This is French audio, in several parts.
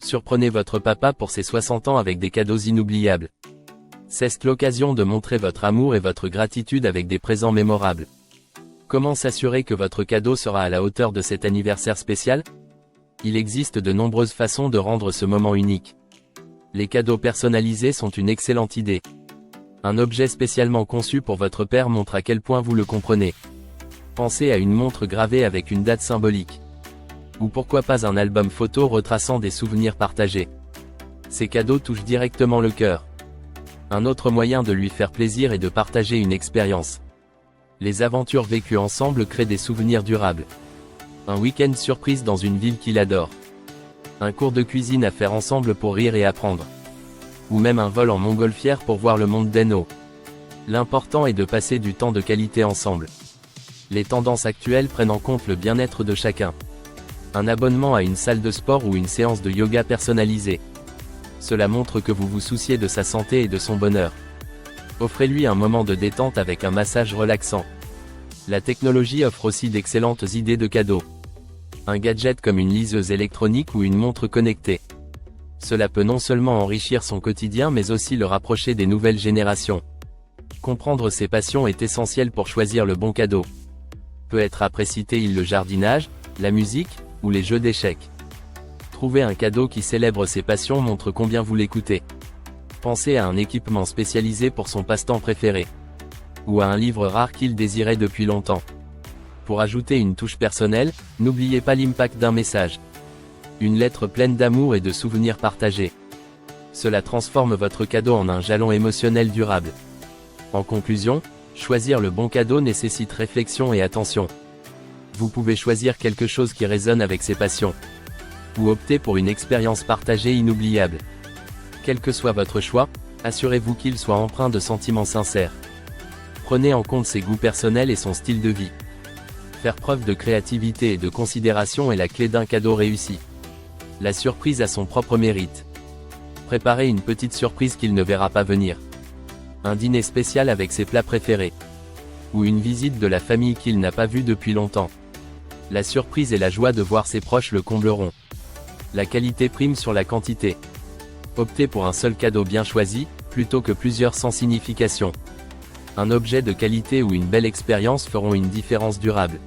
Surprenez votre papa pour ses 60 ans avec des cadeaux inoubliables. C'est l'occasion de montrer votre amour et votre gratitude avec des présents mémorables. Comment s'assurer que votre cadeau sera à la hauteur de cet anniversaire spécial? Il existe de nombreuses façons de rendre ce moment unique. Les cadeaux personnalisés sont une excellente idée. Un objet spécialement conçu pour votre père montre à quel point vous le comprenez. Pensez à une montre gravée avec une date symbolique. Ou pourquoi pas un album photo retraçant des souvenirs partagés. Ces cadeaux touchent directement le cœur. Un autre moyen de lui faire plaisir est de partager une expérience. Les aventures vécues ensemble créent des souvenirs durables. Un week-end surprise dans une ville qu'il adore. Un cours de cuisine à faire ensemble pour rire et apprendre. Ou même un vol en montgolfière pour voir le monde d'Hainaut. L'important est de passer du temps de qualité ensemble. Les tendances actuelles prennent en compte le bien-être de chacun. Un abonnement à une salle de sport ou une séance de yoga personnalisée. Cela montre que vous vous souciez de sa santé et de son bonheur. Offrez-lui un moment de détente avec un massage relaxant. La technologie offre aussi d'excellentes idées de cadeaux. Un gadget comme une liseuse électronique ou une montre connectée. Cela peut non seulement enrichir son quotidien mais aussi le rapprocher des nouvelles générations. Comprendre ses passions est essentiel pour choisir le bon cadeau. Peut être apprécié-il le jardinage, la musique, ou les jeux d'échecs. Trouver un cadeau qui célèbre ses passions montre combien vous l'écoutez. Pensez à un équipement spécialisé pour son passe-temps préféré. Ou à un livre rare qu'il désirait depuis longtemps. Pour ajouter une touche personnelle, n'oubliez pas l'impact d'un message. Une lettre pleine d'amour et de souvenirs partagés. Cela transforme votre cadeau en un jalon émotionnel durable. En conclusion, choisir le bon cadeau nécessite réflexion et attention. Vous pouvez choisir quelque chose qui résonne avec ses passions. Ou opter pour une expérience partagée inoubliable. Quel que soit votre choix, assurez-vous qu'il soit empreint de sentiments sincères. Prenez en compte ses goûts personnels et son style de vie. Faire preuve de créativité et de considération est la clé d'un cadeau réussi. La surprise a son propre mérite. Préparez une petite surprise qu'il ne verra pas venir. Un dîner spécial avec ses plats préférés. Ou une visite de la famille qu'il n'a pas vue depuis longtemps. La surprise et la joie de voir ses proches le combleront. La qualité prime sur la quantité. Optez pour un seul cadeau bien choisi, plutôt que plusieurs sans signification. Un objet de qualité ou une belle expérience feront une différence durable.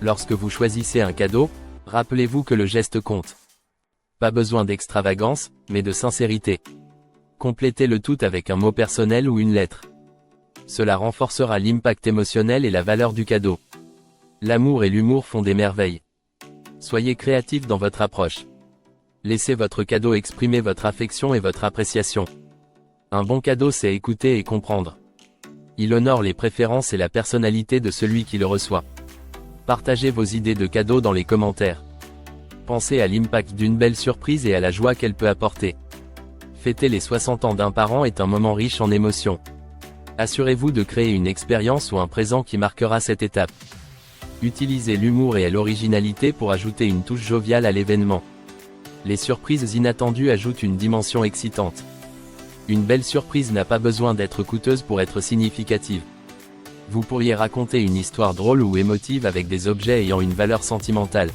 Lorsque vous choisissez un cadeau, rappelez-vous que le geste compte. Pas besoin d'extravagance, mais de sincérité. Complétez le tout avec un mot personnel ou une lettre. Cela renforcera l'impact émotionnel et la valeur du cadeau. L'amour et l'humour font des merveilles. Soyez créatif dans votre approche. Laissez votre cadeau exprimer votre affection et votre appréciation. Un bon cadeau, c'est écouter et comprendre. Il honore les préférences et la personnalité de celui qui le reçoit. Partagez vos idées de cadeaux dans les commentaires. Pensez à l'impact d'une belle surprise et à la joie qu'elle peut apporter. Fêter les 60 ans d'un parent est un moment riche en émotions. Assurez-vous de créer une expérience ou un présent qui marquera cette étape. Utilisez l'humour et l'originalité pour ajouter une touche joviale à l'événement. Les surprises inattendues ajoutent une dimension excitante. Une belle surprise n'a pas besoin d'être coûteuse pour être significative. Vous pourriez raconter une histoire drôle ou émotive avec des objets ayant une valeur sentimentale.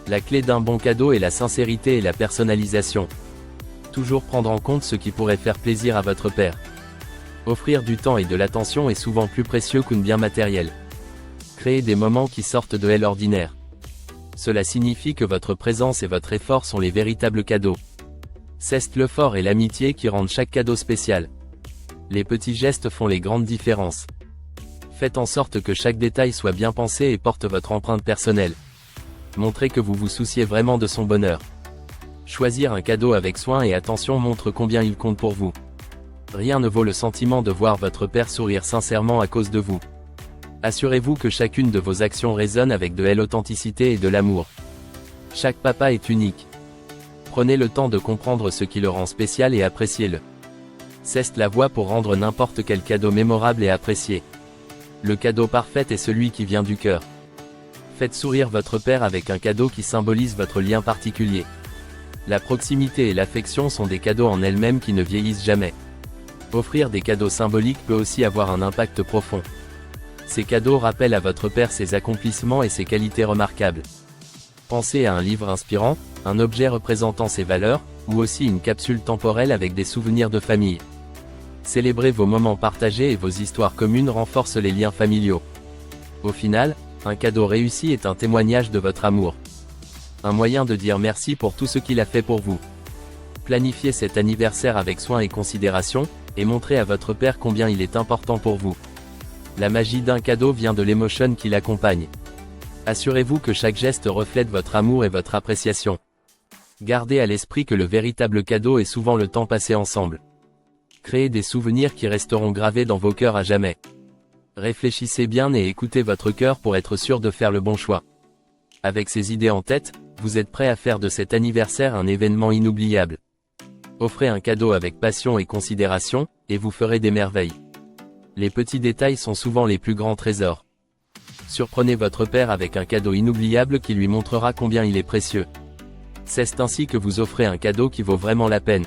La clé d'un bon cadeau est la sincérité et la personnalisation. Toujours prendre en compte ce qui pourrait faire plaisir à votre père. Offrir du temps et de l'attention est souvent plus précieux qu'une bien matérielle. Créez des moments qui sortent de l'ordinaire. Cela signifie que votre présence et votre effort sont les véritables cadeaux. C'est l'effort et l'amitié qui rendent chaque cadeau spécial. Les petits gestes font les grandes différences. Faites en sorte que chaque détail soit bien pensé et porte votre empreinte personnelle. Montrez que vous vous souciez vraiment de son bonheur. Choisir un cadeau avec soin et attention montre combien il compte pour vous. Rien ne vaut le sentiment de voir votre père sourire sincèrement à cause de vous. Assurez-vous que chacune de vos actions résonne avec de l'authenticité et de l'amour. Chaque papa est unique. Prenez le temps de comprendre ce qui le rend spécial et appréciez-le. C'est la voie pour rendre n'importe quel cadeau mémorable et apprécié. Le cadeau parfait est celui qui vient du cœur. Faites sourire votre père avec un cadeau qui symbolise votre lien particulier. La proximité et l'affection sont des cadeaux en elles-mêmes qui ne vieillissent jamais. Offrir des cadeaux symboliques peut aussi avoir un impact profond. Ces cadeaux rappellent à votre père ses accomplissements et ses qualités remarquables. Pensez à un livre inspirant, un objet représentant ses valeurs, ou aussi une capsule temporelle avec des souvenirs de famille. Célébrer vos moments partagés et vos histoires communes renforcent les liens familiaux. Au final, un cadeau réussi est un témoignage de votre amour. Un moyen de dire merci pour tout ce qu'il a fait pour vous. Planifiez cet anniversaire avec soin et considération, et montrez à votre père combien il est important pour vous. La magie d'un cadeau vient de l'émotion qui l'accompagne. Assurez-vous que chaque geste reflète votre amour et votre appréciation. Gardez à l'esprit que le véritable cadeau est souvent le temps passé ensemble. Créez des souvenirs qui resteront gravés dans vos cœurs à jamais. Réfléchissez bien et écoutez votre cœur pour être sûr de faire le bon choix. Avec ces idées en tête, vous êtes prêt à faire de cet anniversaire un événement inoubliable. Offrez un cadeau avec passion et considération, et vous ferez des merveilles. Les petits détails sont souvent les plus grands trésors. Surprenez votre père avec un cadeau inoubliable qui lui montrera combien il est précieux. C'est ainsi que vous offrez un cadeau qui vaut vraiment la peine.